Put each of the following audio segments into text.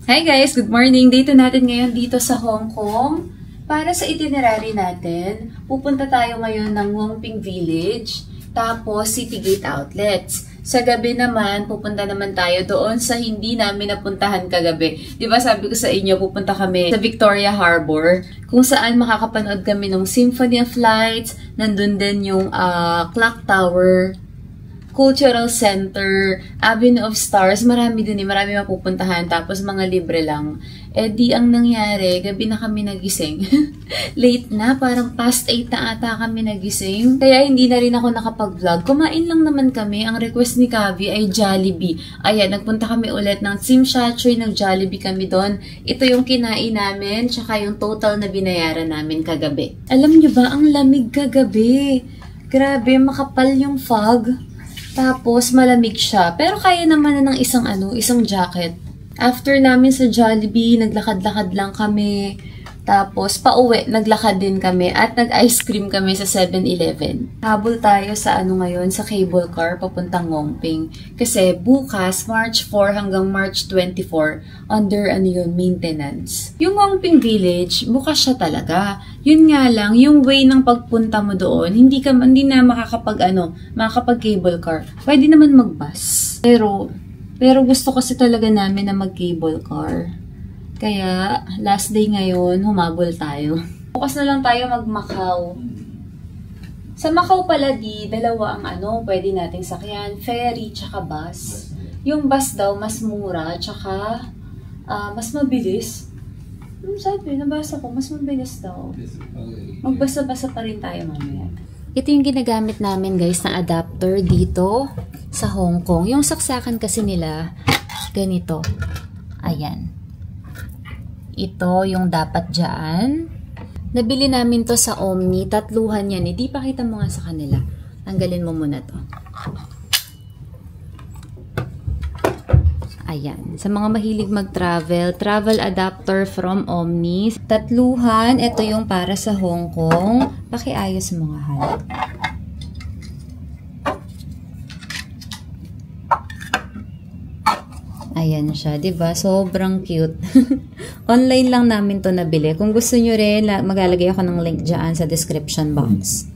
Hi guys! Good morning! Dito natin ngayon dito sa Hong Kong. Para sa itinerary natin, pupunta tayo ngayon ng Wongping Village, tapos City Gate Outlets. Sa gabi naman, pupunta naman tayo doon sa hindi namin napuntahan kagabi. Di ba sabi ko sa inyo, pupunta kami sa Victoria Harbor, kung saan makakapanood kami ng Symphony of Lights, nandun din yung Clock Tower, Cultural Center, Avenue of Stars, marami din marami mapupuntahan, tapos mga libre lang. Eh di ang nangyari, gabi na kami nagising. Late na, parang past 8 na ata kami nagising. Kaya hindi na rin ako nakapag-vlog. Kumain lang naman kami, ang request ni Kavi ay Jollibee. Ayan, nagpunta kami ulit ng Tsim Sha Tsui, nag-Jollibee kami doon. Ito yung kinain namin, tsaka yung total na binayaran namin kagabi. Alam nyo ba, ang lamig kagabi. Grabe, makapal yung fog. Tapos, malamig siya. Pero kaya naman na ng isang jacket. After namin sa Jollibee, naglakad-lakad lang kami. Tapos, pauwi, naglakad din kami. At nag-ice cream kami sa 7-Eleven. Habol tayo sa ngayon, sa cable car, papuntang Wongping. Kasi bukas, March 4 hanggang March 24, under maintenance. Yung Wongping Village, bukas siya talaga. Yun nga lang, yung way ng pagpunta mo doon, hindi na makakapag cable car. Pwede naman mag-bus. Pero gusto kasi talaga namin na mag-cable car. Kaya, last day ngayon, humabol tayo. Bukas na lang tayo mag-Macau. Sa Macau pala dalawa ang pwede nating sakyan. Ferry, tsaka bus. Yung bus daw, mas mura, tsaka mas mabilis. Sabi, nabasa ko, mas mabilis daw. Magbasa-basa pa rin tayo mamaya. Ito yung ginagamit namin guys na adapter dito sa Hong Kong. Yung saksakan kasi nila, ganito. Ayan. Ito yung dapat dyan. Nabili namin to sa Omni. Tatluhan yan. Di pakita mo nga sa kanila. Tanggalin mo muna to. Ayan. Sa mga mahilig mag-travel, travel adapter from Omni. Tatluhan. Ito yung para sa Hong Kong. Pakiayos mo nga hal. Ayan siya, 'di ba? Sobrang cute. Online lang namin 'to nabili. Kung gusto niyo rin, maglalagay ako ng link diyan sa description box.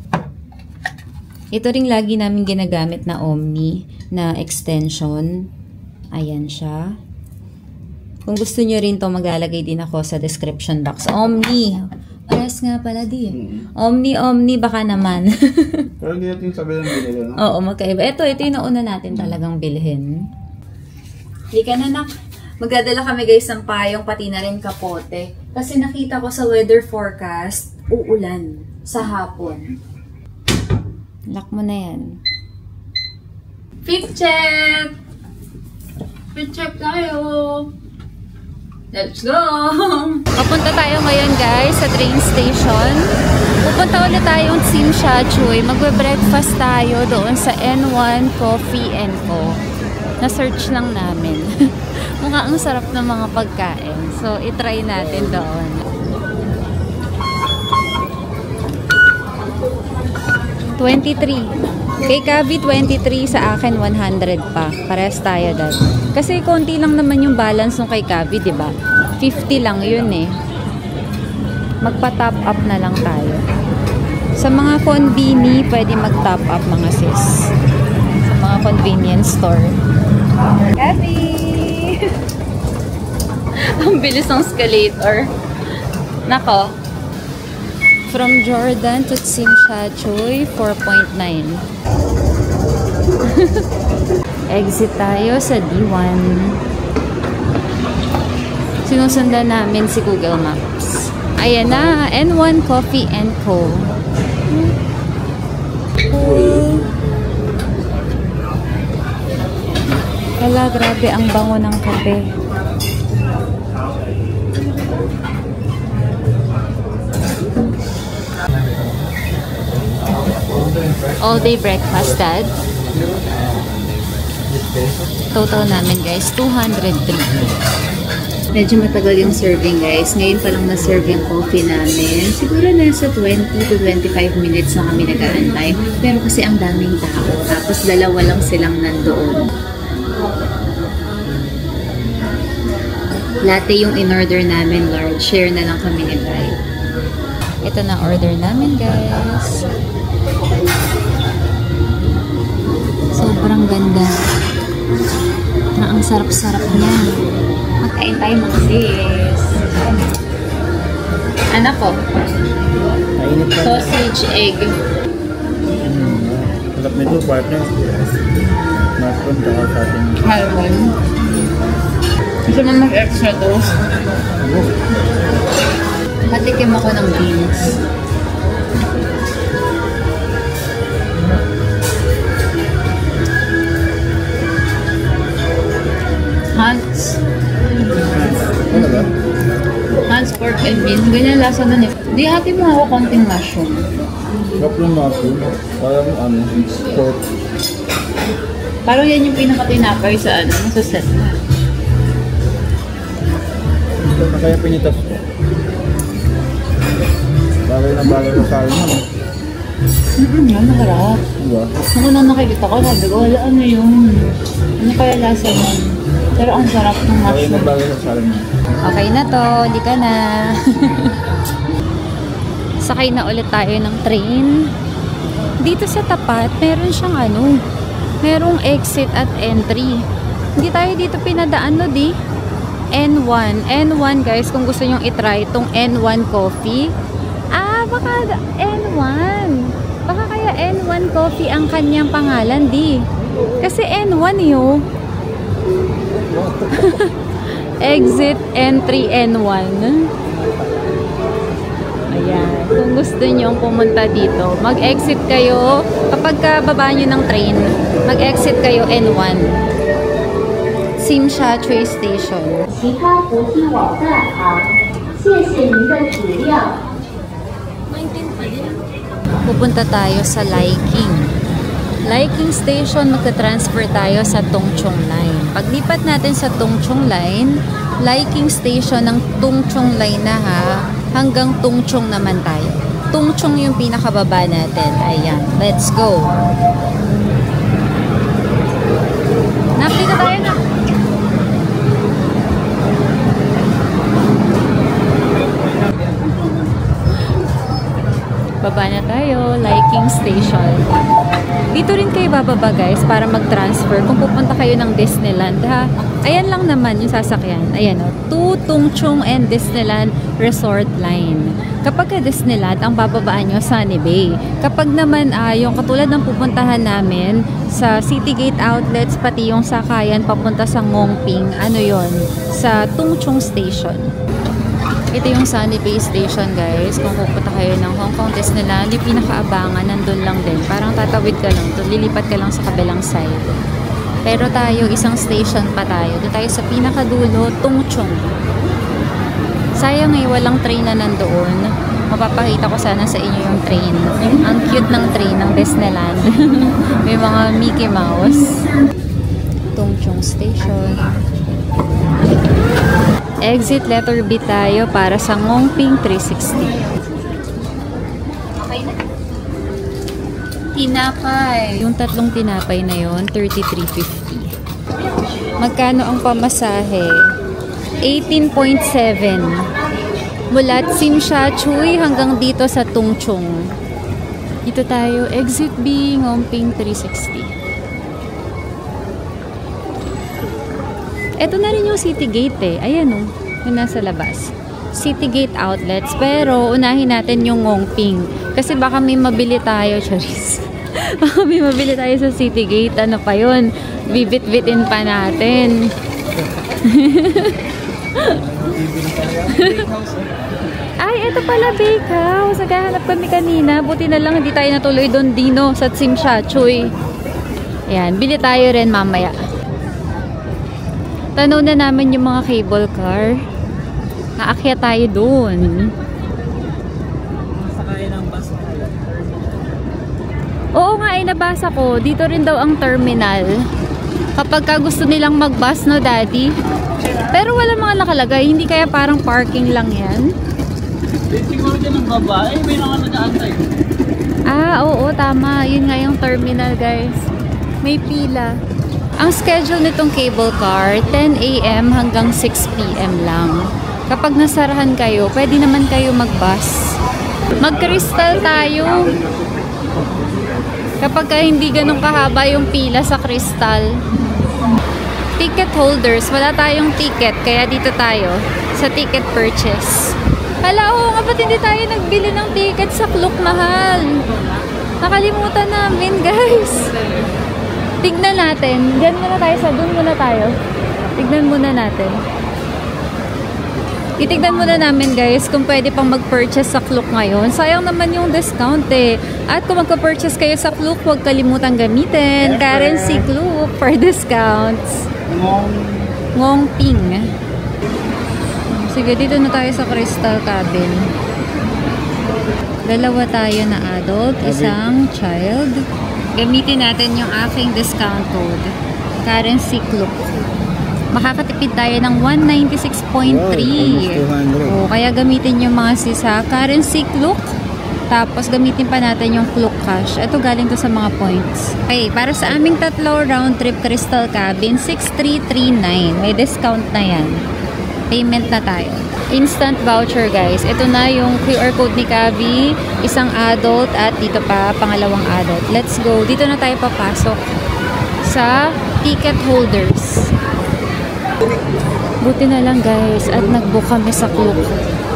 Ito ring lagi namin ginagamit na Omni na extension. Ayan siya. Kung gusto niyo rin 'to, maglalagay din ako sa description box. Omni. Pares nga pala Omni, baka naman. Pero hindi natin sabi ng bilhin, no? Oo, magkaiba. Ito yung nauna natin talagang bilhin. Hindi ka na magdadala kami guys ng payong pati na rin kapote. Kasi nakita ko sa weather forecast, uulan sa hapon. Lock mo na yan. Fit check! Fit check tayo! Let's go! Papunta tayo ngayon guys sa train station. Pupunta ulit tayong Tsim Sha Tsui. Magbe-breakfast tayo doon sa N1 Coffee & Co. Na-search lang namin. Mukhang ang sarap ng mga pagkain. So, itry natin doon. $23. Kay Kavi, 23. Sa akin, 100 pa. Parehas tayo dad. Kasi konti lang naman yung balance ng kay Kavi, diba? 50 lang yun eh. Magpa-top up na lang tayo. Sa mga conveni, pwede mag-top up mga sis. Sa mga convenience store. Kavi! Ang bilis ng escalator. Nako. From Jordan to Tsim Sha Tsui, 4.9. Exit tayo sa D1. Sinusundan namin si Google Maps. Ayan na, N1 Coffee & Co. Wala, grabe ang bango ng kape. All day breakfast, Dad. Total namin guys, 203. Medyo matagal yung serving guys. Ngayon pa lang na-serve yung coffee namin. Siguro nasa 20 to 25 minutes na kami nag-aantay. Pero kasi ang daming tao. Tapos dalawa lang silang nandoon. Latte yung in-order namin, large. Share na lang kami ni Tay. Ito na order namin, guys. Sobrang ganda. Na ang sarap-sarap niya. Magkain tayo, mga sis. Anak ko. Sausage, egg. Sarap nito, partner. Mushroom tsaka sa ating... Halwan. Gusto mo mag-extra toast? Patikim ako ng beans. Hans. Talaga? Hans pork and beans. Ganyan lasa na ni. Di hati mo ako konting mushroom. Sarap ng mushroom. Parang ano, pork. Parang yan yung pinaka-tinapay sa ano, sa set na. Ito na kaya pinitas ko. Bagay na bagay sa kain mo, no? Yan, nakarap. Diba? Nung unang nakikita ko, sabi ko, wala ano yun. Ano kaya lasa nun? Pero ang sarap ng Bagay na mushroom. bagay sa kain mo. Okay na to, di ka na. Sakay na ulit tayo ng train. Dito sa tapat, meron siyang ano, merong exit at entry. Hindi tayo dito pinadaan, no, di? N1. N1, guys, kung gusto nyong itry itong N1 coffee. Ah, baka N1. Baka kaya N1 coffee ang kanyang pangalan, di? Kasi N1 yun. Exit, entry, N1. Ayan. Kung gusto nyong pumunta dito, mag-exit kayo. Kapag kababa nyo ng train, mag-exit kayo N1. Simsha Train Station. Pupunta tayo sa Liking. Liking Station, magka-transfer tayo sa Tongchong Line. Paglipat natin sa Tongchong Line, Liking Station ng Tongchong Line na ha, hanggang Tongchong naman tayo. Tongchong yung pinakababa natin. Ayan, let's go. Nakita tayo na. Baba na tayo, Liking Station. Dito rin kayo bababa, guys, para mag-transfer kung pupunta kayo ng Disneyland, ha. Ayan lang naman yung sasakyan. Ayan, o. To Tongchong and Disneyland Resort Line. Kapag ka Disneyland, ang bababaan nyo, Sunny Bay. Kapag naman, yung katulad ng pupuntahan namin sa Citygate Outlets, pati yung sakayan papunta sa Ngongping, ano yon, sa Tongchong Station. Ito yung Sunny Bay Station, guys. Kung pupunta kayo ng Hong Kong Disneyland, yung pinakaabangan, nandun lang din. Parang tatawid ka lang, lilipat ka lang sa kabilang side. Pero tayo, isang station pa tayo. Doon tayo sa pinakadulo, Tongchong. Sayang walang train na nandoon. Mapapakita ko sana sa inyo yung train. Ang cute ng train ng Disneyland. May mga Mickey Mouse. Tongchong Station. Exit letter B tayo para sa Ngongping 360. Okay na. Tinapay. Yung tatlong tinapay na yon, 33.50. Magkano ang pamasahe? 18.7. Mula Simsha Tsui hanggang dito sa Tongchong. Dito tayo, exit B, Ngongping 360. Ito na rin yung Citygate eh. Ayan o, yung nasa labas. Citygate Outlets. Pero unahin natin yung Ngongping. Kasi baka may mabili tayo, Charis. Baka may mabili tayo sa Citygate. Ano pa yun? Bibit-bitin pa natin. Ay, ito pala Bake House. Naghahanap kami kanina. Buti na lang hindi tayo natuloy doon, Dino, sa Simsha Tsui. Ayan, bili tayo rin mamaya. Tanaw na namin yung mga cable car. Aakyat tayo doon. Sakay ng bus tayo. Oo nga, nabasa ko. Dito rin daw ang terminal. Kapag ka gusto nilang mag-bus, no, Daddy? Pero wala mga nakalagay. Hindi kaya parang parking lang yan? Siguro dyan ang babae. May mga nag-aantay. Ah, oo, tama. Yun nga yung terminal, guys. May pila. Ang schedule nitong cable car, 10 a.m. hanggang 6 p.m. lang. Kapag nasarahan kayo, pwede naman kayo mag-bus. Mag-crystal tayo. Kapag hindi ganun kahaba yung pila sa crystal. Ticket holders, wala tayong ticket, kaya dito tayo sa ticket purchase. Hala, oo nga, ba't hindi tayo nagbili ng ticket sa Klook, mahal? Nakalimutan namin, guys. Tignan natin. Diyan muna tayo doon muna tayo. Tignan muna natin. Itignan muna namin, guys, kung pwede pang mag-purchase sa Klook ngayon. Sayang naman yung discount eh. At kung magka-purchase kayo sa Klook, huwag kalimutan gamitin currency Klook for discounts. Ngongping. Sige, dito na tayo sa Crystal Cabin. Dalawa tayo na adult, isang child. Gamitin natin yung aking discount code. Currency Klook. Makakatipid tayo ng 196.3. O, kaya gamitin yung mga sisa. Currency Klook. Tapos gamitin pa natin yung Klook Cash. Ito galing to sa mga points. Okay, para sa aming tatlo round trip Crystal Cabin, 6339. May discount na yan. Payment na tayo. Instant voucher, guys. Ito na yung QR code ni Kavi. Isang adult at dito pa pangalawang adult. Let's go. Dito na tayo papasok sa ticket holders. Buti na lang, guys, at nag-book kami sa Klook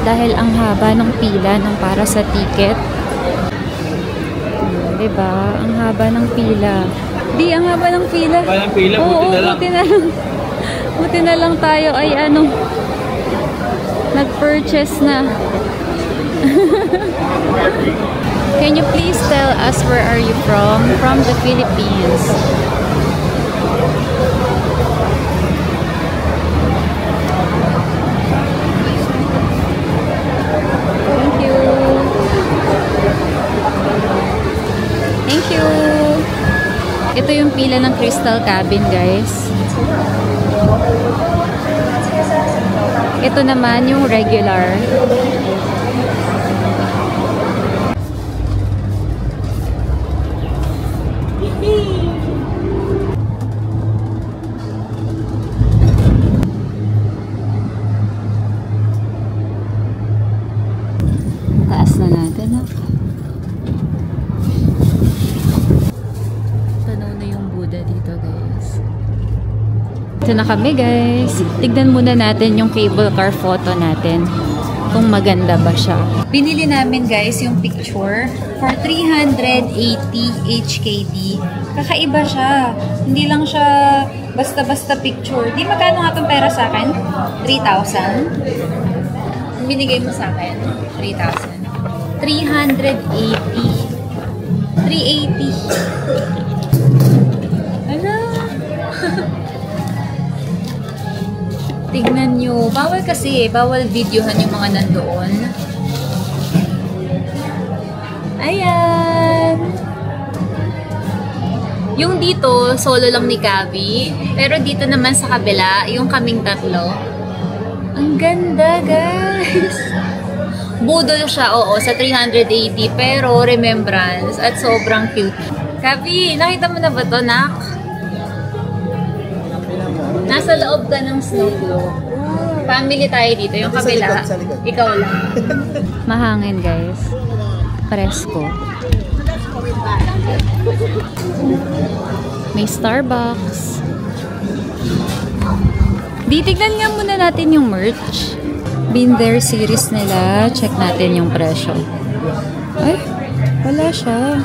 dahil ang haba ng pila ng para sa ticket. Diba? Ang haba ng pila. Ang haba ng pila. Ang pila, buti na lang. Buti na lang tayo ay nag-purchase na. Can you please tell us where are you from? From the Philippines. Thank you. Thank you. Ito yung pila ng Crystal Cabin, guys. Ito naman yung regular. Taas na natin, ha? Tanaw na yung Buddha dito, guys. Ito na kami, guys. Tignan muna natin yung cable car photo natin. Kung maganda ba siya. Binili namin, guys, yung picture for 380 HKD. Kakaiba siya. Hindi lang siya basta-basta picture. Di magkano nga itong pera sa akin? 3,000? Binigay mo sa akin? 3,000. 380. 380. Ano? Tignan nyo. Bawal kasi eh. Bawal videohan yung mga nandoon. Ayan. Yung dito, solo lang ni Kavi. Pero dito naman sa kabila, yung kaming tatlo. Ang ganda, guys. Budol siya, oo, sa 380. Pero remembrance at sobrang cute. Kavi, nakita mo na ba to, nak? Nasa loob ka ng snow globe. Family tayo dito. Yung kabila, ikaw lang. Mahangin, guys. Presko. May Starbucks. Ditignan nga muna natin yung merch. Been There series nila. Check natin yung presyo. Ay, wala siya.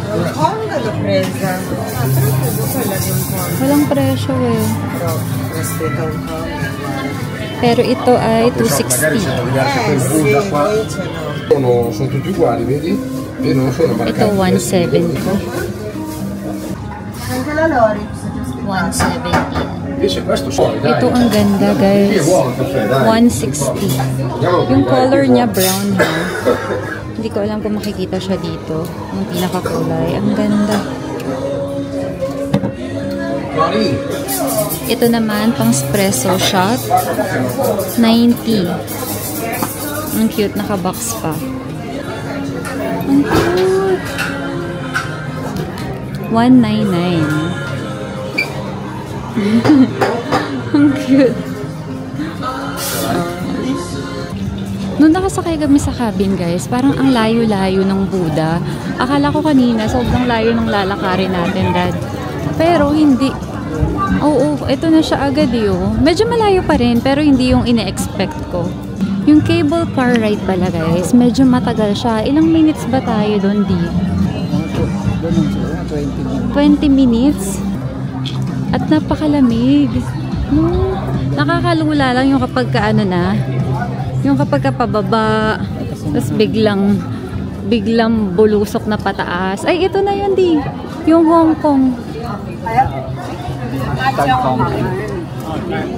Walang presyo eh. Pero ito ay 260. Sono tutti uguali, vedi? E non sono Ito 170. 170. Invece questo sono, dai. Ito ang ganda, guys. 160. Yung color niya brown ha. Hindi ko alam kung makikita siya dito. Yung pinakakulay. Ang ganda. Ito naman, pang espresso shot. 90. Ang cute, naka-box pa. Ang cute. 199. Ang cute. Nung nakasakay kami sa cabin guys, parang ang layo-layo ng Buddha. Akala ko kanina, sobrang layo ng lalakarin natin, Dad. Pero hindi. Oo, ito na siya agad yun. Medyo malayo pa rin, pero hindi yung ine-expect ko. Yung cable car ride pala guys, medyo matagal siya. Ilang minutes ba tayo doon, Di? 20 minutes. At napakalamig. No, nakakalula lang yung kapag kaano na. Yung kapag pababa, tapos biglang bulusok na pataas. Ay, ito na yun, Di. Yung Hong Kong.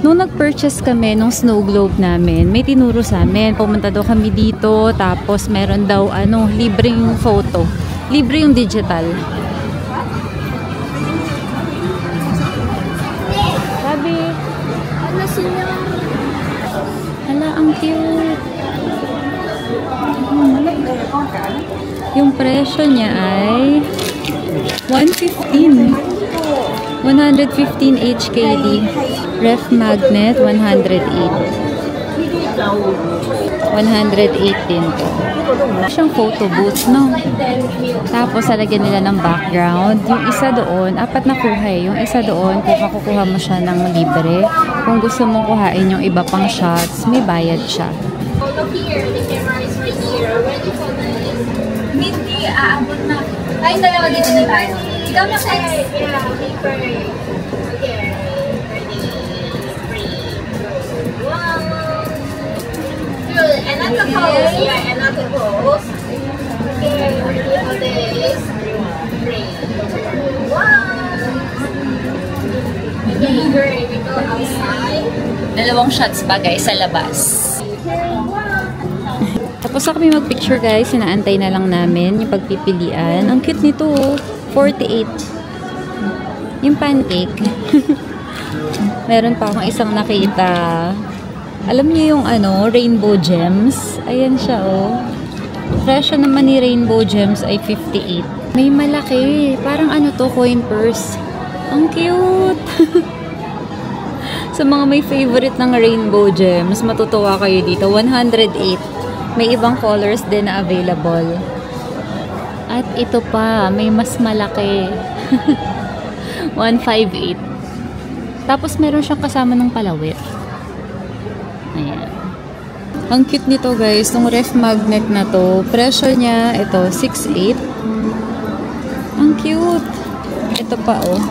Nung nag-purchase kami nung snow globe namin, may tinuro sa amin. Pumunta daw kami dito, tapos meron daw libreng photo. Libre yung digital. Sabi, hala, ang cute. Yung presyo niya ay 115 HKD. Ref magnet 108 din to. Siyang photo booth, no? Tapos lalagyan nila ng background. Yung isa doon, 4 na kuha eh. Yung isa doon, kung makukuha mo siya ng libre. Kung gusto mong kuhain yung iba pang shots, may bayad siya. Hindi, aabot na. Tayong dalawa dito na tayo. Ikaw na size. Another pose, yeah, another pose. Okay, all this. 3, 1. Okay, great. We go outside. Dalawang shots pa guys sa labas. Tapos na kami mag-picture guys, sinaantay na lang namin yung pagpipilian. Ang cute nito, 48. Yung pancake. Meron pa akong isang nakita. Alam niyo yung Rainbow Gems? Ayan siya, oh. Presyo naman ni Rainbow Gems ay 58. May malaki. Parang coin purse. Ang cute! Sa mga may favorite ng Rainbow Gems, matutuwa kayo dito. 108. May ibang colors din na available. At ito pa, may mas malaki. 158. Tapos meron siyang kasama ng palawit. Ayan. Ang cute nito guys, tong ref magnet na to. Presyo niya, ito, 68. Ang cute. Ito pa, oh.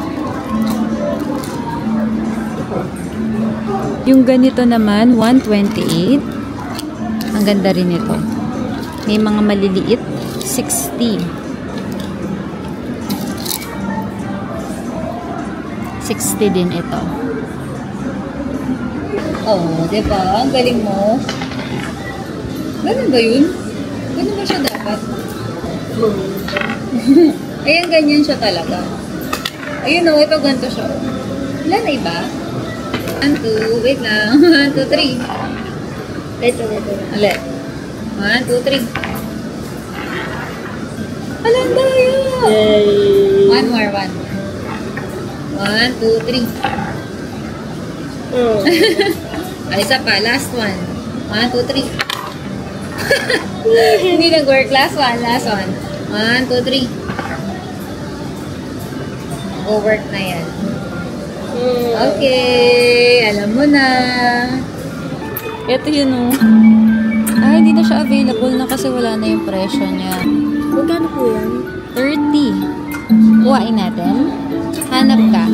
Yung ganito naman, 128. Ang ganda rin ito. May mga maliliit, 60. 60 din ito. Oh, diba? Ang galing mo. Ganun ba yun? Ganun ba siya dapat? Ayan, ganyan siya talaga. Ayun o, ito ganito siya. Wala na iba? 1, 2, wait lang. 1, 2, 3. Ito. Ulit. 1, 2, 3. Alam tayo! Yay! One more, 1. 1, 2, 3. Ay, isa pa. Last one. 1, 2, 3. Hindi nag-work. Last one. 1, 2, 3. Go-work na yan. Okay. Alam mo na. Ito yun, oh. Hindi na siya available na kasi wala na yung presyo niya. Magkano po yan? 30. Kuhain natin. Hanap ka.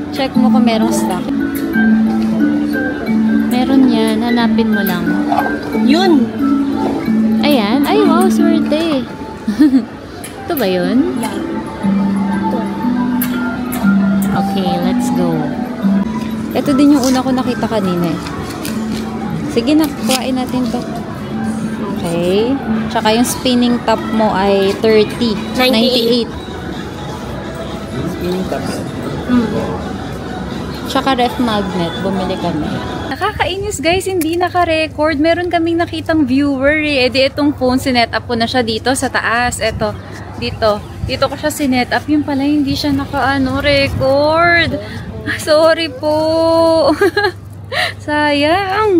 Check mo kung merong stock. Meron yan. Hanapin mo lang. Yun! Ayan. Ay, wow. Swerte. Ito ba yun? Yeah. Okay, let's go. Ito din yung una ko nakita kanina eh. Sige na, kuhain natin to. Okay. Tsaka yung spinning top mo ay 30. 98. Spinning top. Tsaka ref magnet. Bumili kami. Nakakainis guys, hindi naka-record. Meron kaming nakitang viewer eh. Di itong phone, sinet up ko na siya dito sa taas. Eto, dito. Dito ko siya sinet up. Yung pala, hindi siya naka-record. Sorry po. Sayang.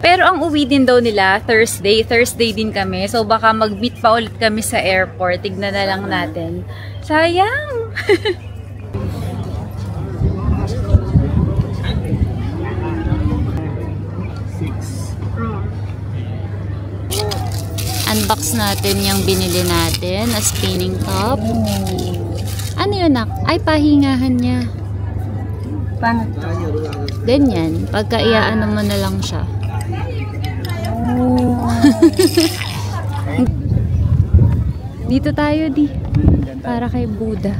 Pero ang uwi din daw nila Thursday. Thursday din kami. So baka mag-meet pa ulit kami sa airport. Tignan na lang natin. Sayang. Unbox natin yung binili natin na spinning top. Ano yun, nak? Ay, pahingahan niya. Paano? Ganyan. Pagka iaano mo na lang siya. Dito tayo, di. Para kay Buddha.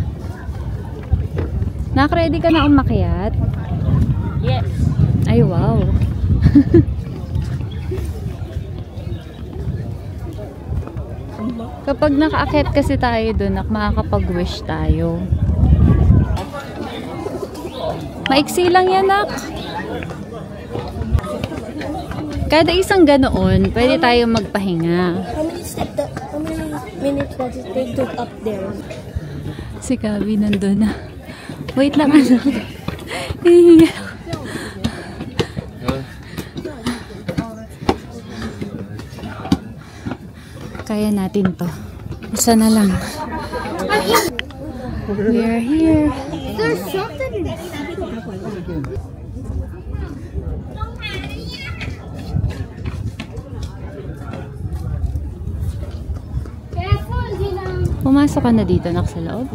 Nak-ready ka na umakyat? Yes. Ay, wow. Kapag nakaakyat kasi tayo doon, makakapag-wish tayo. Maiksi lang yan, nak. Kada isang ganoon, pwede tayo magpahinga. How many minutes does it take to up there? Si Gabi nandun na. Wait lang, ano. Hihinga. Kaya natin to. Isa na lang. We are here. There's something. Pumasok ka na dito, nak, sa loob.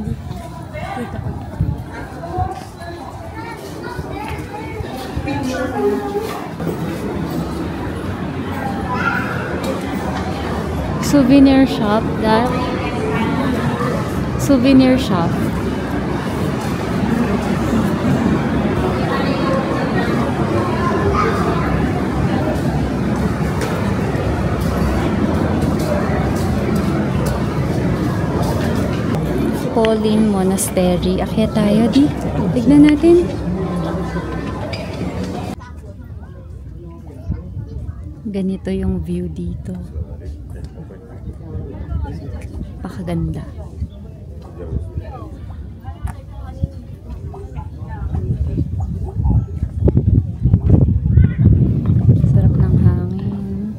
Souvenir shop, that souvenir shop. Pauline Monastery. Akyat tayo, di. Tignan natin. Ganito yung view dito. Pakaganda. Sarap ng hangin.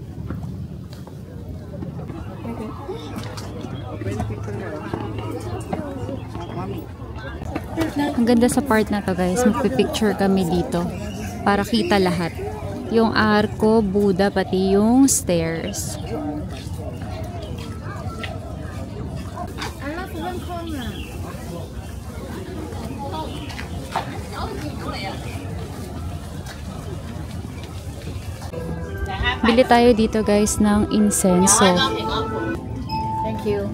Ang ganda sa part na to, guys. Magpipicture kami dito para kita lahat. Yung arko, Buddha, pati yung stairs. Bili tayo dito, guys, ng incense. Thank you.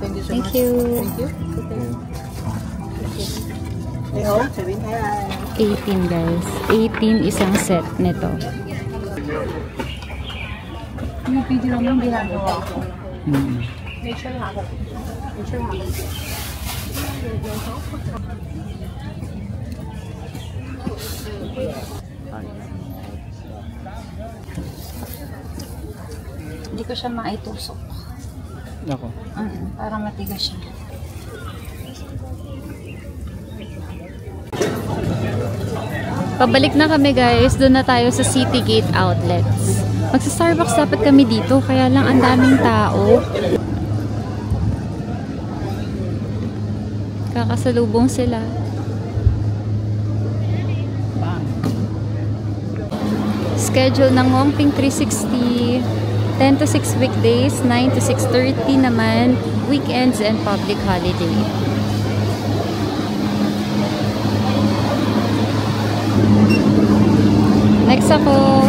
Thank you so Thank much. you. Thank you. 18, guys. 18 isang set nito. Yung video lang yung ginagawa ko. Make sure you have it. Make sure you have it. Hindi ko siya maitusok. Ako. Para matigas siya. Pabalik na kami, guys. Doon na tayo sa City Gate Outlets. Magsa-Starbucks dapat kami dito. Kaya lang ang daming tao. Kakasalubong sila. Schedule ng Ngongping 360. 10 to 6 weekdays, 9 to 6:30 naman, weekends and public holiday. Next ako.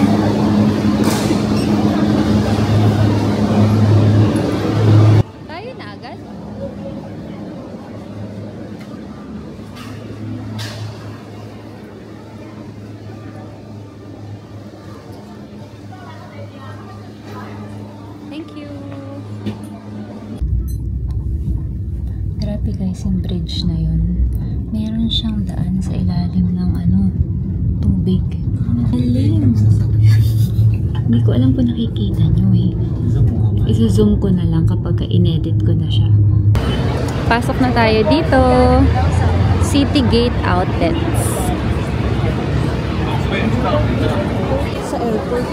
Tayo na agad? Thank you. Grabe, guys, yung bridge na yun. Meron siyang daan sa ilalim ng tubig. Galing. Hindi ko alam kung nakikita nyo eh. Iso-zoom ko na lang kapag in-edit ko na siya. Pasok na tayo dito. Citygate Outlets. Sa airport.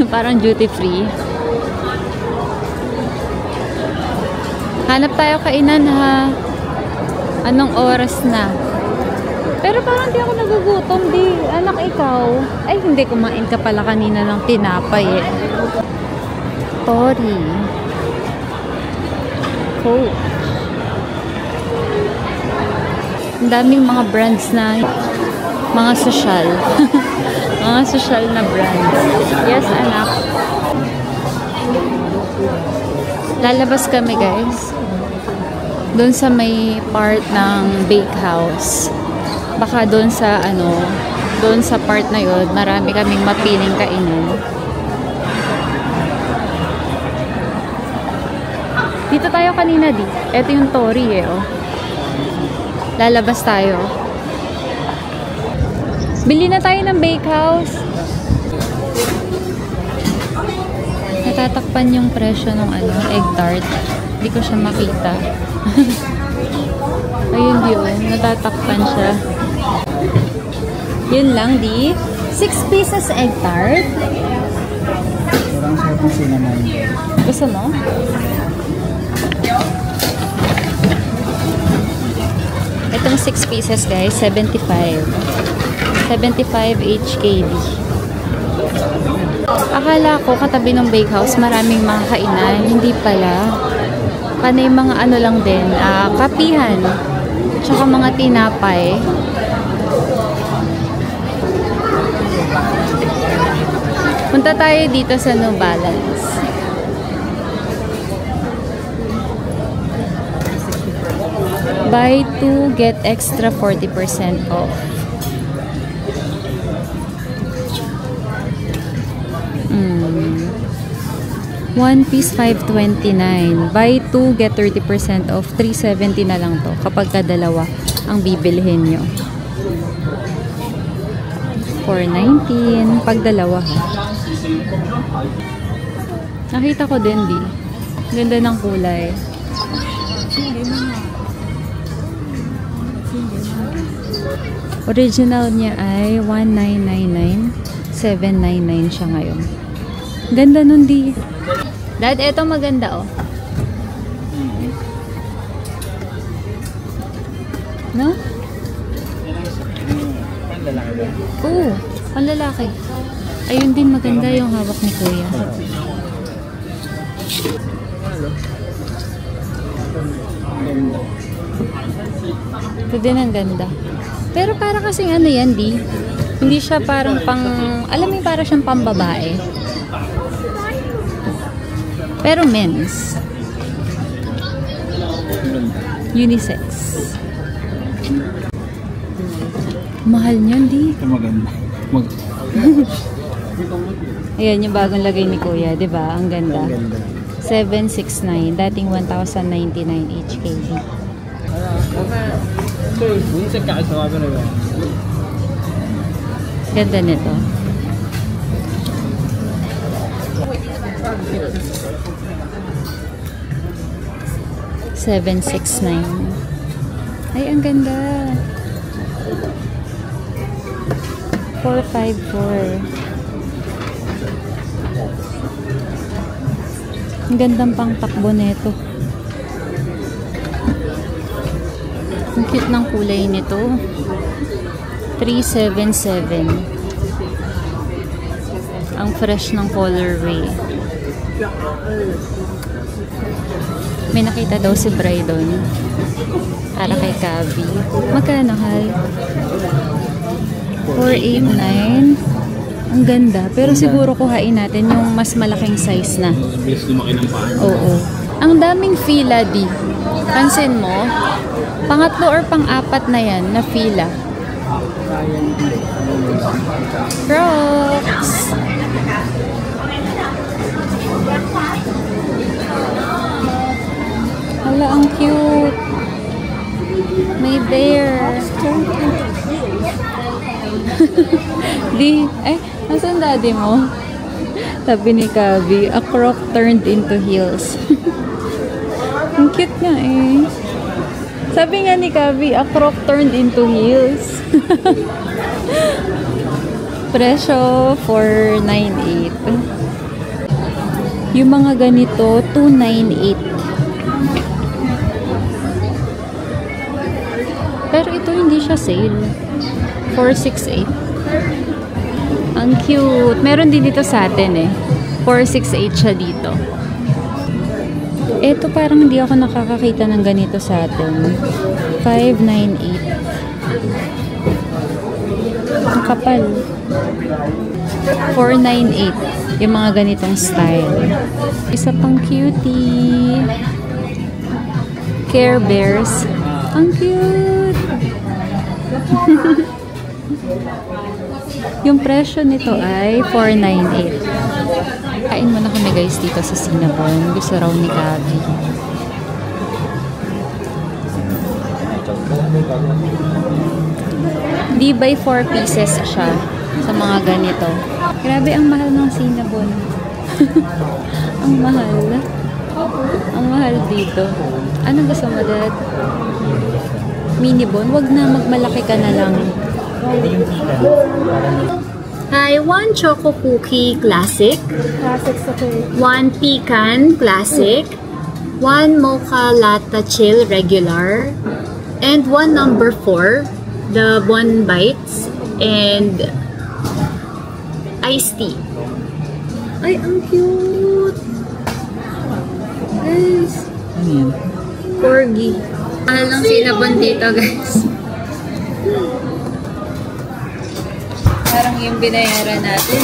Parang duty free. Hanap tayo kainan ha. Anong oras na? Pero parang di ako nagugutom, di. Anak, ikaw? Ay, hindi. Kumain ka pala kanina ng tinapay eh. Tori. Coke. Ang daming mga brands na mga social. Mga social na brands. Yes, anak. Lalabas kami, guys. Doon sa may part ng bakehouse. Baka doon sa doon sa part na yun, marami kaming mapiling kainan. Dito tayo kanina, di. Ito yung Tori eh, oh. Lalabas tayo. Bili na tayo ng bakehouse. Natatakpan yung presyo ng egg tart. Hindi ko siya makita. Ayun yun, natatakpan siya. Yun lang, di. 6 pieces egg tart. Parang sa kasi naman. Gusto mo? Itong 6 pieces, guys, 75. 75 HKD. Akala ko katabi ng bakehouse maraming mga kainan. Hindi pala. Panay mga lang din, kapihan. Tsaka mga tinapay. Punta tayo dito sa New Balance. Buy 2, get extra 40% off. One piece 529. Buy 2, get 30% off. 370 na lang to kapag kadalawa ang bibilhin nyo. 419 pag dalawa. Nakita ko din, di. Ganda ng kulay. Original niya ay 1999. 799 siya ngayon. Ganda nun, di. Dad, eto maganda, oh. No? Panlalaki ba? Oo, panlalaki. Ayun din maganda yung hawak ni Kuya. Ito din ang ganda. Pero para kasing yan, di. Hindi siya parang alam mo, para siyang pambabae. Pero men's. Unisex. Mahal niyan, di. Ito maganda. Ayan yung bagong lagay ni Kuya, di ba? Ang ganda. Ang ganda. 769, dating 1,099 HKD. Ganda nito. $769. Ay, ang ganda. 454. Ang gandang pang takbo nito. Ang cute ng kulay nito. 377. Ang fresh ng colorway. May nakita daw si Brydon para kay Kavi. Magkano, hal? 489. Ang ganda. Pero siguro kuhain natin yung mas malaking size na. Bilis lumaki ng paan. Oo. Ang daming fila, di. Pansin mo, pangatlo or pang-apat na yan na fila. Crocs! Hala, ang cute. May bear. Di, ay, nasan daddy mo? Sabi ni Kavi, a croc turned into heels. Ang cute nga eh. Sabi nga ni Kavi, a croc turned into heels. Presyo, 498. Yung mga ganito, 298. Pero ito hindi siya sale. 468. Ang cute. Meron din dito sa atin eh. 468 siya dito. Ito parang hindi ako nakakakita ng ganito sa atin. 598. Ang kapal. 498. Yung mga ganitong style. Isa pang cutie. Care Bears. Ang cute. Yung presyo nito ay 498. Kain muna kami guys dito sa Cinnabon. Gusto raw ni Kavi. Di by 4 pieces siya sa mga ganito. Grabe ang mahal ng Cinnabon. Ang mahal. Ang mahal dito. Anong gusto mo, Dad? Minibon? Wag na, magmalaki ka na lang. Hi, 1 Choco Cookie Classic. Classics, okay. 1 Pecan Classic. 1 Mocha Latte Chill Regular. And 1 number 4. The 1 bites. And iced tea. Ay, ang cute! Guys. Ano yan? Corgi. Mahal ng Cinnabon dito, guys. Parang yung binayaran natin,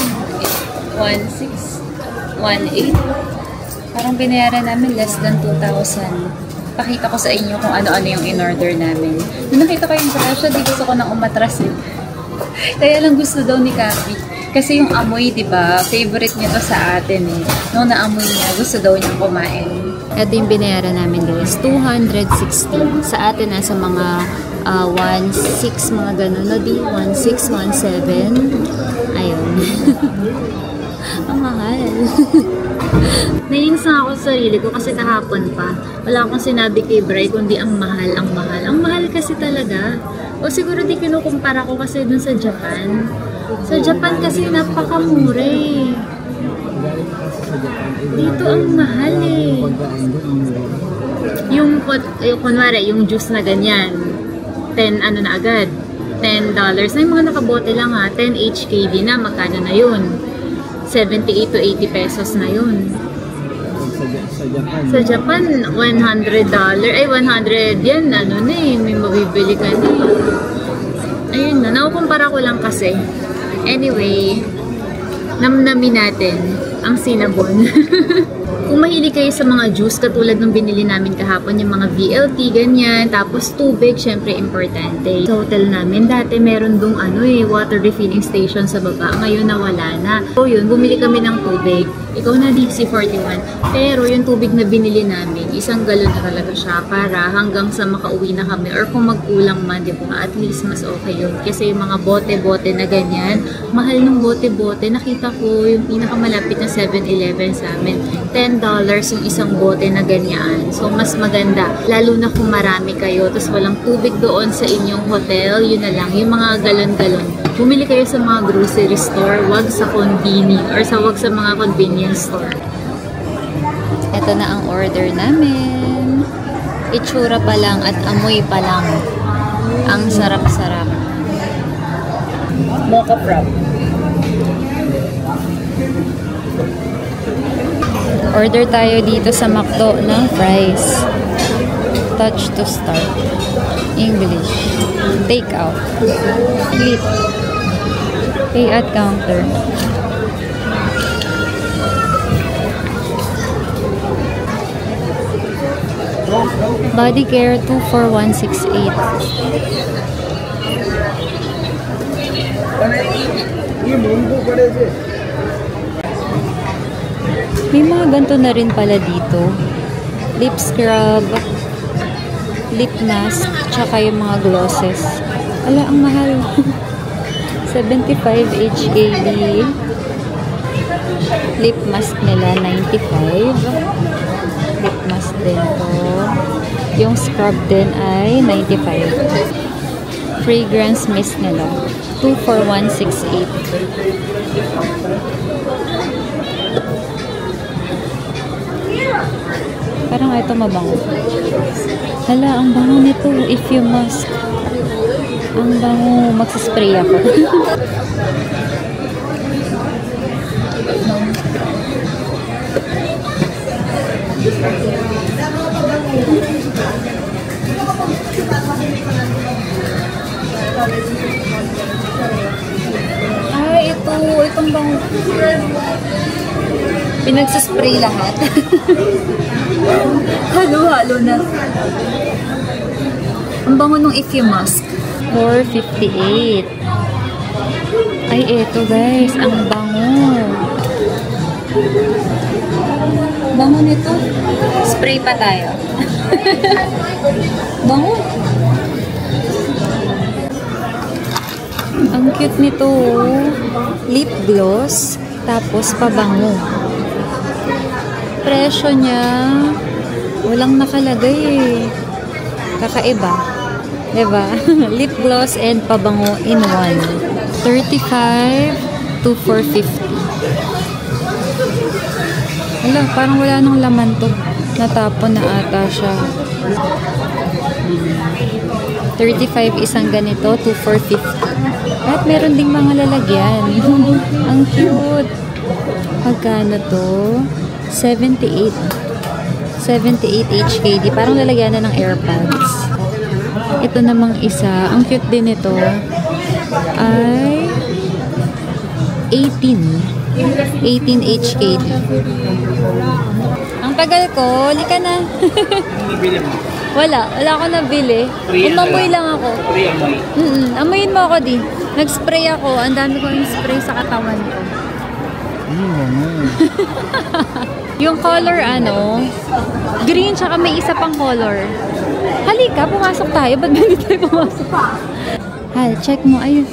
1,600, 1,800. Parang binayaran namin less than 2,000. Pakita ko sa inyo kung ano-ano yung in-order namin. Nung nakita ko yung presyo, di gusto ko nang umatras eh. Kaya lang gusto daw ni Kavi. Kasi yung amoy, di ba? Favorite niya to sa atin eh. Nung naamoy niya, gusto daw niyang kumain. Ito yung binayaran namin guys, 260. Sa atin nasa mga 1,600 mga ganun. No, di? 1,600, 1,700. Ayun. Ang mahal. Nainis na ako sa sarili ko kasi kahapon pa. Wala akong sinabi kay Bray kundi ang mahal, ang mahal. Ang mahal kasi talaga. O siguro di kinukumpara ko kasi dun sa Japan. Sa Japan kasi napakamura eh. Dito ang mahal eh. Yung kunwari, yung juice na ganyan, 10 ano na agad, $10. Na yung mga nakabote lang ha, 10 HKD na, magkano na yun? 78 to 80 pesos na yun. Sa Japan, $100, ay 100 yan, ano na eh, may mabibili ka na eh. Ayun na, nakukumpara ko lang kasi. Anyway, namnamin natin ang Cinnabon. Kung mahilig kayo sa mga juice, katulad ng binili namin kahapon, yung mga VLT, ganyan, tapos tubig, syempre importante. Sa hotel namin, dati meron dong water refilling station sa baba. Ngayon nawala na. So yun, bumili kami ng tubig. Ikaw na DC41. Pero yung tubig na binili namin, 1 galon na talaga siya para hanggang sa makauwi na kami. Or kung magkulang man, di ba, at least mas okay yun. Kasi yung mga bote-bote na ganyan, mahal ng bote-bote. Nakita ko yung pinakamalapit na 7-Eleven sa amin. $10 yung isang bote na ganyan. So, mas maganda. Lalo na kung marami kayo, tapos walang tubig doon sa inyong hotel, yun na lang. Yung mga galon-galon. Bumili kayo sa mga grocery store, wag sa convenience, or wag sa mga convenience store. Ito na ang order namin. Itsura pa lang at amoy pa lang. Ang sarap-sarap. Mocha frap. Order tayo dito sa McDo ng fries. Touch to start. English. Take out. Split. Pay at counter. Body care 24168. May mga ganito na rin pala dito. Lip scrub, lip mask, tsaka yung mga glosses. Ala, ang mahal. 75 HKD. Lip mask nila, 95. Lip mask din to. Yung scrub din ay 95. Fragrance mist nila. 2 for 168. Parang ito mabango. Hala, ang bango nito. If you mask. Ang bango. Magsaspray ako. Ay, itong bango. Pinagsaspray lahat. Halo-halo na. Ang bango nung If You Mask. 458. Ay, eto guys. Ang bango. Bango nito. Spray pa tayo. Bango. Ang cute nito. Lip gloss. Tapos pabango. Presyo niya, walang nakalagay eh. Kakaiba. Diba? Lip gloss and pabango in one. 35 to 450. Wala, parang wala nang laman to. Natapon na ata siya. 35 isang ganito to 450. At meron ding mga lalagyan. Ang cute. Pagkano to? 78. 78 HKD. Parang lalagyan na ng AirPods. Ito namang isa. Ang cute din ito. Ay 18. 18 HKD. Ang tagal ko. Lika na. Wala ako nabili. Umamoy lang ako. Amoyin mo ako di. Nag-spray ako. Ang dami ko yung spray sa katawan ko. Yung color green tsaka may isa pang color. Halika, pumasok tayo. Ba't ganito tayo pumasok? Hal, check mo. Ayun.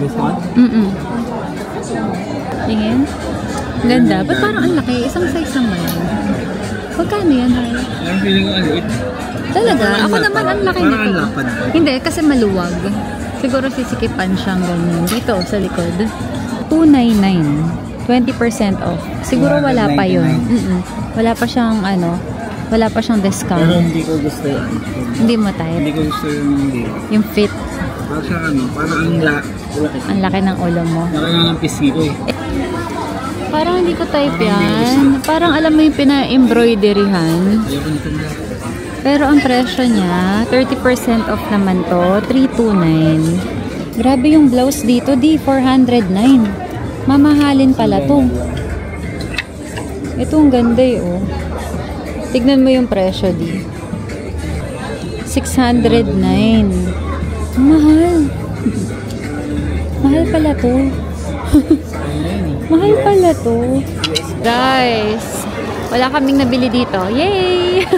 This one? Tingin. Ganda. Ba't parang ang laki? Isang size naman. Magkano yan, Hal? I'm feeling ko Talaga? Ako naman ang laki parang nito. lapad. Hindi, kasi maluwag. Siguro sisikipan siyang ganyan. Dito, sa likod. 299. 20% off. Siguro wala pa yun. Wala pa siyang wala pa siyang discount. Pero hindi ko gusto yun. Hindi mo type? Hindi ko gusto yung fit. Parang siya parang ang laki ng ulo mo. Laki ng pisngi ko eh. Parang hindi ko type yan. Parang alam mo yung pina-embroideryhan. Ayoko nito na. Pero ang presyo niya, 30% off naman to, 329. Grabe yung blouse dito, di 409. Mamahalin pala to. Ito ang ganda eh, oh. Tignan mo yung presyo, di. 609. Mahal. Mahal pala to. Mahal pala to. Guys, wala kaming nabili dito. Yay!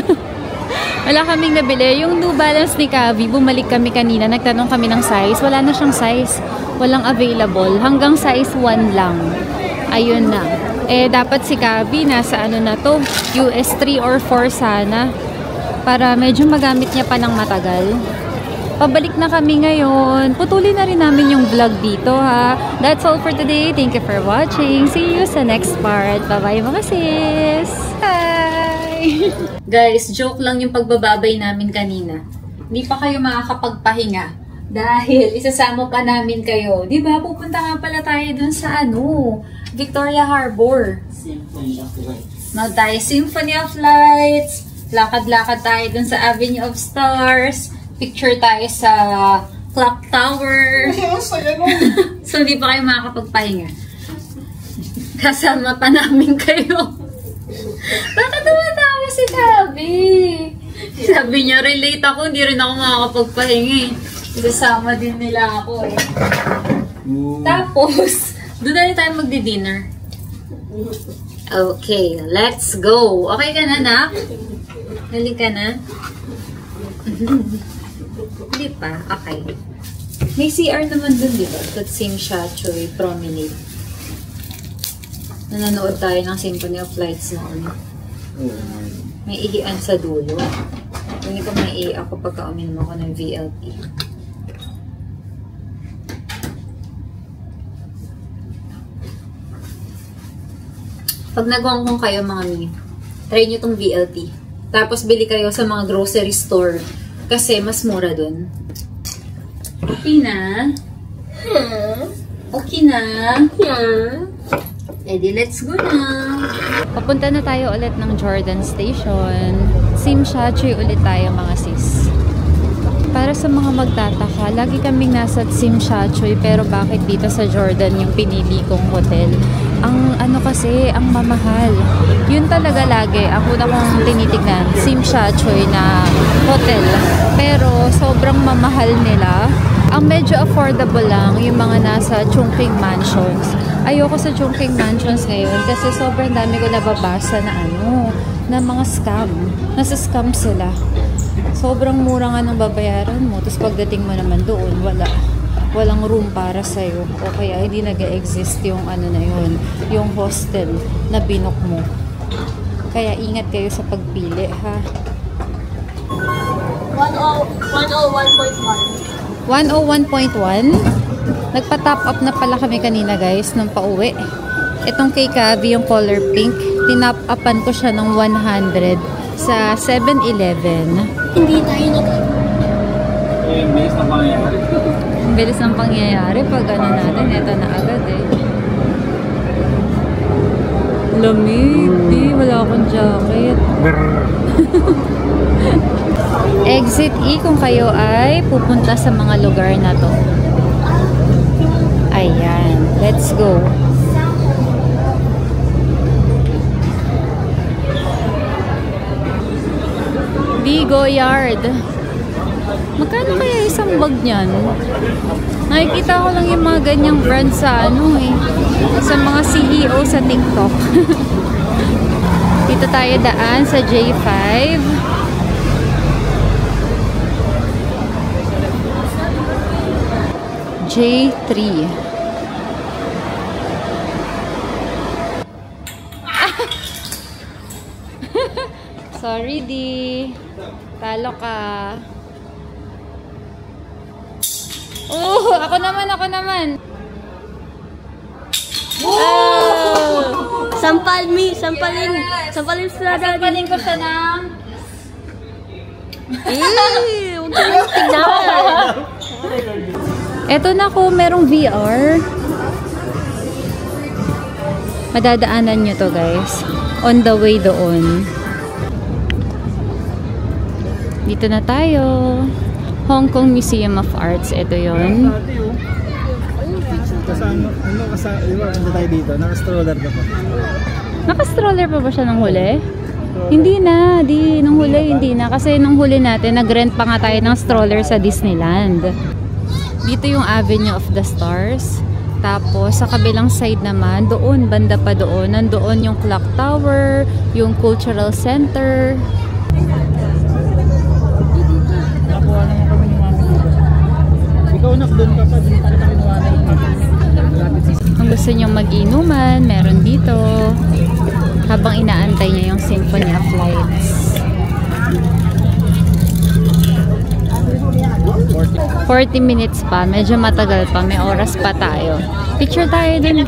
Wala kaming nabili. Yung New Balance ni Kavi, bumalik kami kanina. Nagtanong kami ng size. Wala na siyang size. Walang available. Hanggang size 1 lang. Ayun na. Dapat si Kavi nasa na to. US 3 or 4 sana. Para medyo magamit niya pa ng matagal. Pabalik na kami ngayon. Putulin na rin namin yung vlog dito, ha. That's all for today. Thank you for watching. See you sa next part. Bye-bye mga sis! Hi! Guys, joke lang yung pagbababay namin kanina. Hindi pa kayo makakapagpahinga. Dahil isasama pa namin kayo. Diba? Pupunta nga pala tayo dun sa Victoria Harbor. Symphony of Lights. No, tayo Symphony of Lights. Lakad-lakad tayo dun sa Avenue of Stars. Picture tayo sa Clock Tower. So, hindi pa kayo makakapagpahinga. Kasama pa namin kayo. Bakit tumatawa si Gabi? Sabi niya, relate ako. Hindi rin ako makakapagpahinga. Kasama din nila ako eh. Tapos, doon na rin tayo magdi-dinner. Okay, let's go. Okay ka na, Nak? Hali ka na? Hindi pa? Okay. May CR naman dun, di ba? Tutsim Shachoy Promenade. Nanonood tayo ng Symphony of Lights noon. Oo. May ihian sa dulo. Hindi ko may ako pagka uminom ako ng VLT. Pag nag-hongkong kayo mga mi, try nyo tong VLT. Tapos bili kayo sa mga grocery store kasi mas mura dun. Okay na? Okay na? Edi, let's go na! Papunta na tayo ulit ng Jordan Station. Sim Shachoy ulit tayo mga sis. Para sa mga magtataka, lagi kaming nasa Sim Shachoy pero bakit dito sa Jordan yung pinili kong hotel? Ang ano kasi, ang mamahal. Yun talaga lagi. Ang una kong tinitignan, Sim Shachoy na hotel. Pero sobrang mamahal nila. Ang medyo affordable lang yung mga nasa Chungking Mansions. Ayoko sa Chungking Mansions ngayon kasi sobrang dami ko nababasa na na mga scam. Nasa scam sila. Sobrang mura nga ng babayaran mo. Tapos pagdating mo naman doon, walang room para sa'yo. O kaya hindi nag-exist yung na yun, yung hostel na binok mo. Kaya ingat kayo sa pagpili, ha? 101.1. 101.1. Nagpa-top up na pala kami kanina guys nung pauwi. Itong kay Kavi yung color pink, tinop upan ko siya ng 100 sa 7-Eleven. Hindi tayo Yung bilis na pangyayari. Ang bilis ng pangyayari pag natin, eto na agad eh. Lamig, wala akong jacket. Exit E kung kayo ay pupunta sa mga lugar na to. Ayan, let's go. Bigo Yard. Magkano kaya isang bag niyan? Nakikita ko lang yung mga ganyang brand sa sa mga CEO sa TikTok. Dito tayo daan sa J5. J3. Sorry, di. Talo ka. Oh, ako naman. Oh! Sampalin sa daddy. Sampalin ko siya ng... Huwag ka lang tignan. Eto na ko, merong VR. Madadaanan nyo to guys. On the way doon. Dito na tayo. Hong Kong Museum of Arts. Ito yun. Ano tayo dito? Naka-stroller ka pa. Naka-stroller pa ba siya nung huli? Hindi na. Nung huli hindi na. Kasi nung huli natin, nag-rent pa nga tayo ng stroller sa Disneyland. Dito yung Avenue of the Stars. Tapos, sa kabilang side naman, doon, banda pa doon, nandoon yung Clock Tower, yung Cultural Center. Nakuha naman kami ni mami dito. Ikaw doon ka pa, dito ka kinuha na yung mami. Kung gusto nyo mag-inuman, meron dito. Habang inaantay nyo yung Symphony of Lights. 40 minutes pa. Medyo matagal pa. May oras pa tayo. Picture tayo dun.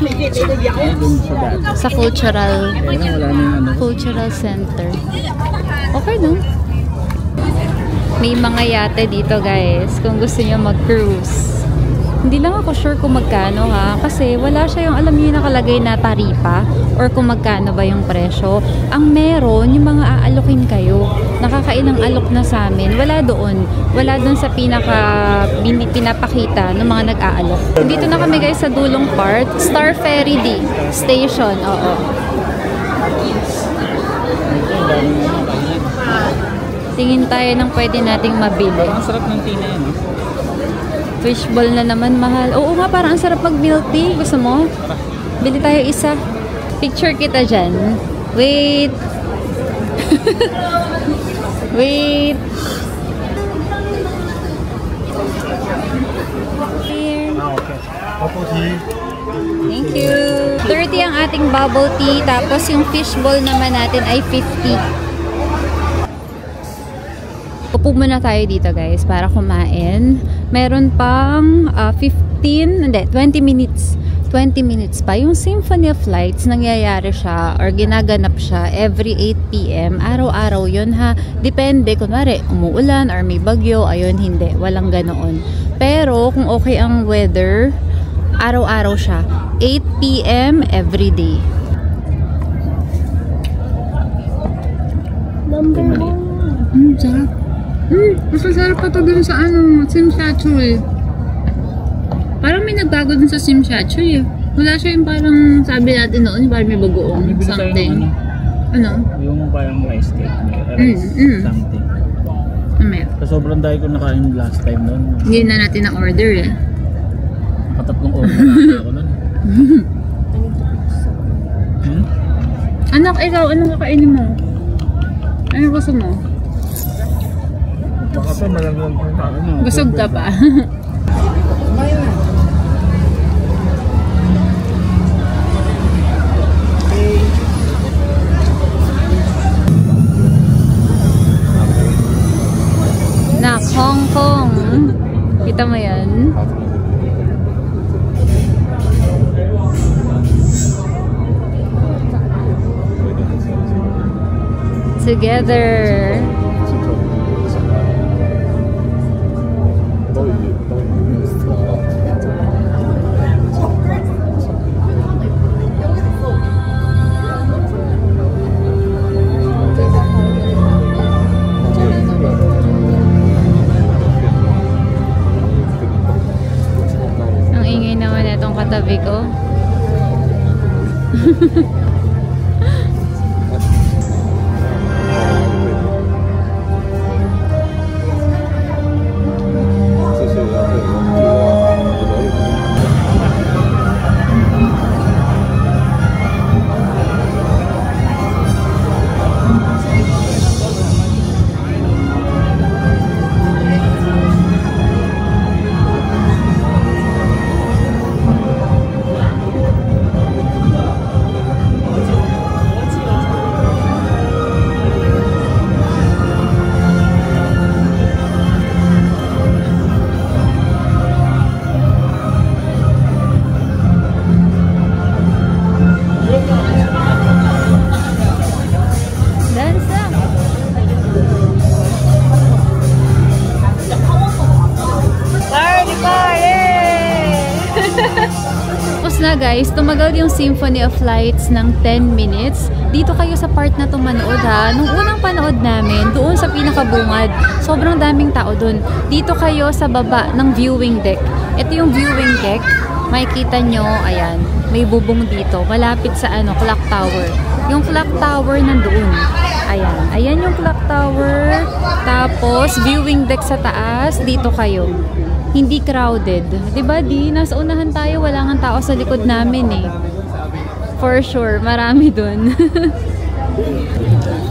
Sa cultural center. Okay no? May mga yate dito guys. Kung gusto nyo mag-cruise. Hindi lang ako sure kung magkano ha. Kasi wala siya yung alam niyo nakalagay na taripa. Or kung magkano ba yung presyo. Ang meron, yung mga aalokin kayo. Nakakailang alok na sa amin. Wala doon. Wala doon sa pinapakita ng mga nag-aalok. Dito na kami guys sa dulong part. Star Ferry D Station. Oo. Tingin tayo ng pwede nating mabili. Ang sarap ng tea na yan. Fishball na naman, mahal. Oo nga, parang ang sarap mag-milk tea. Gusto mo? Bili tayo isa. Picture kita dyan. Wait. Wait. Here. Okay. Opo, tea. Thank you. 30 ang ating bubble tea. Tapos yung fishball naman natin ay 50. Upo muna tayo dito guys para kumain. Meron pang 20 minutes. 20 minutes pa. Yung Symphony of Lights, nangyayari siya or ginaganap siya every 8 p.m. Araw-araw yun ha. Depende, kunwari, umuulan or may bagyo, ayun, hindi. Walang ganoon. Pero, kung okay ang weather, araw-araw siya. 8 p.m. every day. Sarap. Mas masarap pa to dun sa Simshachu eh. Parang may nagbago dun sa Simshachu eh. Wala siya yung parang sabi natin noon, parang may bagoong something. Ano? Yung parang rice cake. Rice something. So, sobrang dahil ko nakain last time noon. Hindi na natin na-order eh. Nakatatlong order na ako noon. Anak, ikaw, anong kakainin mo? Ano gusto mo? Baka pa malagyan ko yung tao mo. Busog ka pa. Na Hong Kong. Kita mo yan? Together. Ang ingay naman itong katabi ko. Na guys, tumagal yung Symphony of Lights ng 10 minutes. Dito kayo sa part na tumanood ha. Nung unang panood namin, doon sa pinakabungad, sobrang daming tao doon. Dito kayo sa baba ng viewing deck. Ito yung viewing deck. Makikita nyo, ayan, may bubong dito. Malapit sa clock tower. Yung clock tower nandoon. Ayan, ayan yung clock tower. Tapos, viewing deck sa taas, dito kayo. Hindi crowded. Diba di? Nasa unahan tayo, wala nga tao sa likod namin eh. For sure, marami dun.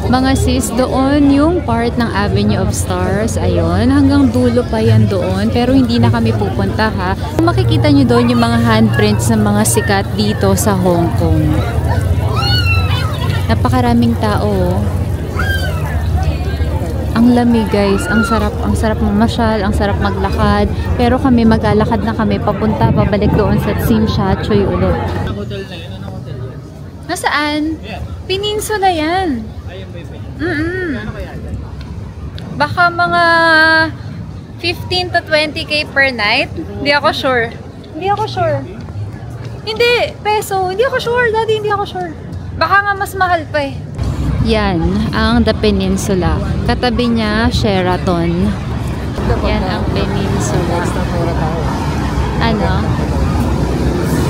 Mga sis, doon yung part ng Avenue of Stars. Ayun, hanggang dulo pa yan doon. Pero hindi na kami pupunta ha. Kung makikita nyo doon yung mga handprints ng mga sikat dito sa Hong Kong. Napakaraming tao. Ang lamig guys, ang sarap mamasyal, ang sarap maglakad. Pero kami maglalakad na kami papunta, pabalik doon sa Simshachoy ulit. Ang hotel na yun, anong hotel yun? Nasaan? Peninsula yan. Ayun ba yun? Ano kaya yan? Baka mga 15 to 20k per night. Hindi ako sure. Hindi, peso. Hindi ako sure, daddy, hindi ako sure. Baka nga mas mahal pa eh. Yan, ang The Peninsula. Katabi niya, Sheraton. Yan ang Peninsula. Ano?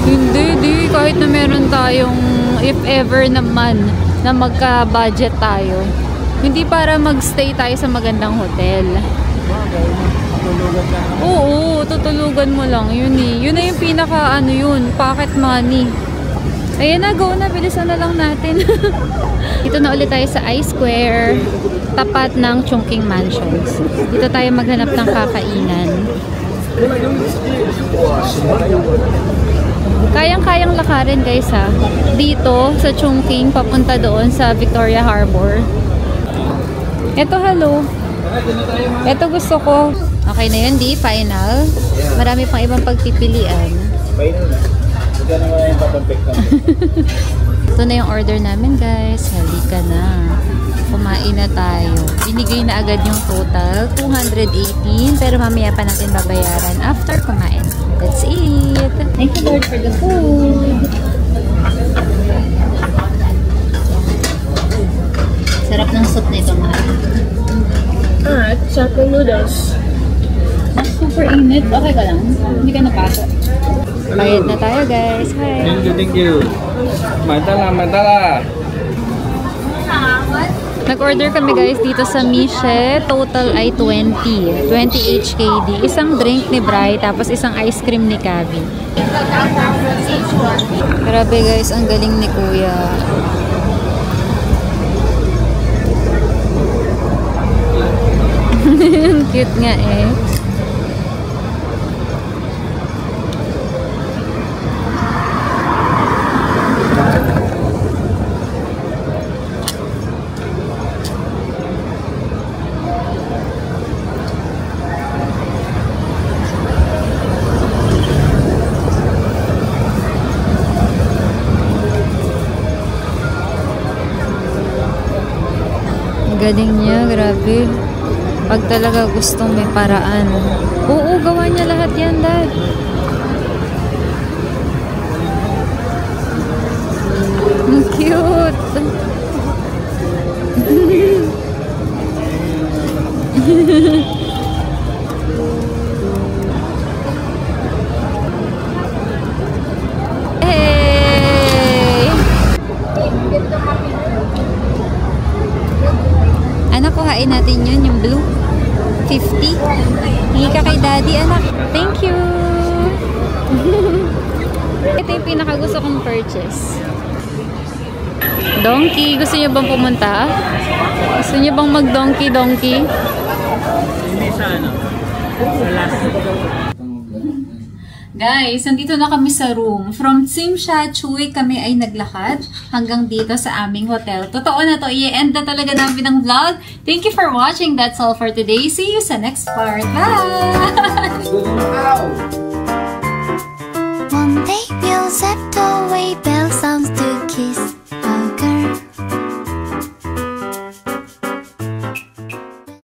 Hindi. Kahit na meron tayong, if ever naman, na magka-budget tayo. Hindi para magstay tayo sa magandang hotel. Oo, tutulugan mo lang. Yun eh. Yun na yung pinaka, pocket money. Ayan na, go na. Bilisan na lang natin. Dito na ulit tayo sa I-Square. Tapat ng Chungking Mansions. Dito tayo maghanap ng kakainan. Kayang-kayang lakarin guys ha. Dito sa Chongqing papunta doon sa Victoria Harbor. Ito hello. Ito gusto ko. Okay na yun, di? Final. Marami pang ibang pagpipilian. Final na. Ito naman yung papampik na. Ito na yung order namin guys. Halika na. Kumain na tayo. Binigay na agad yung total. 218. Pero mamaya pa natin babayaran after kumain. Let's eat! Thank you Lord for the food! Sarap ng soup nito, mahal. Alright, chocolate noodles. Super init. Okay ka lang? Hindi ka napasok. Bayad na tayo guys. Hi! Thank you. Mantala. Nag-order kami guys dito sa Miche. Total ay 20 HKD. Isang drink ni Bri, tapos isang ice cream ni Kavi. Grabe guys, ang galing ni Kuya. Cute nga eh. Galing niya, grabe. Pag talaga gustong may paraan. Oo, gawa niya lahat yan, Dad. Ang cute. Hey! Anak, kuhain natin yun, yung blue. 50. Hingi ka kay Daddy, anak. Thank you! Ito yung pinakagusto kong purchase. Donkey. Gusto niyo bang pumunta? Gusto niyo bang mag-donkey? Hindi sa ano. Sa last. Guys, nandito na kami sa room. From Tsimsha, Chuy, kami ay naglakad hanggang dito sa aming hotel. Totoo na to, i-end na talaga namin ang vlog. Thank you for watching. That's all for today. See you sa next part. Bye! One day we'll set away bell sounds to